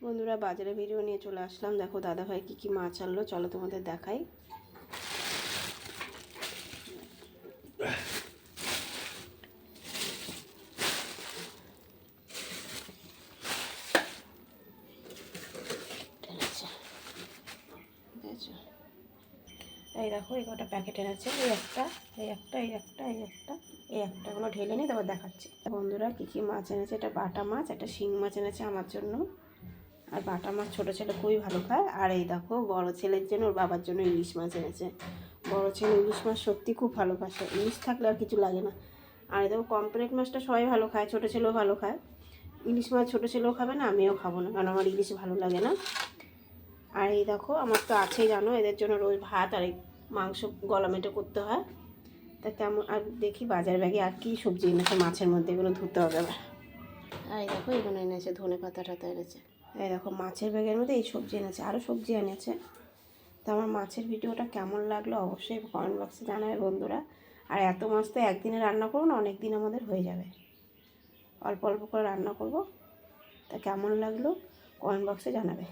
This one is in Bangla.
বন্ধুরা বাজারে ভিডিও নিয়ে চলে আসলাম। দেখো দাদাভাই কী কী মাছ আনলো, চলো তোমাদের দেখাই। এই দেখো এই কটা প্যাকেট এনেছে, এই একটা এই একটা এই একটা এই একটা এই একটা, কোনো ঢেলে নিই তারপর দেখাচ্ছি। বন্ধুরা কী কী মাছ এনেছে, এটা বাটা মাছ, একটা শিং মাছ এনেছে আমার জন্য। আর বাটা মাছ ছোটো ছেলে খুবই ভালো খায়। আর এই দেখো বড়ো ছেলের জন্য ওর বাবার জন্য ইলিশ মাছ এনেছে। বড়ো ছেলে ইলিশ মাছ সত্যি খুব ভালোবাসে, ইলিশ থাকলে আর কিছু লাগে না। আর এই দেখো কমপ্লেট মাছটা সবাই ভালো খায়, ছোটো ছেলেও ভালো খায়। ইলিশ মাছ ছোটো ছেলেও খাবে না, আমিও খাবো না, কারণ আমার ইলিশ ভালো লাগে না। আর এই দেখো আমার তো আছেই জানো, এদের জন্য রোজ ভাত আর মাংস গলামেটে করতে হয়। তা কেমন, আর দেখি বাজার ব্যাগে আর কি সবজি এনেছে মাছের মধ্যে, এগুলো ধুতে হবে আবার। আর এই দেখো এগুলো এনেছে, ধনে পাতা টাতা এনেছে। এই দেখো মাছের ব্যাগের মধ্যে এই সবজি এনেছে, আরও সবজি এনেছে। তো আমার মাছের ভিডিওটা কেমন লাগলো অবশ্যই কমেন্ট বক্সে জানাবে বন্ধুরা। আর এত মাছ তো একদিনে রান্না করবো না, অনেক দিন আমাদের হয়ে যাবে। অল্প অল্প করে রান্না করব। তা কেমন লাগলো কমেন্ট বক্সে জানাবে।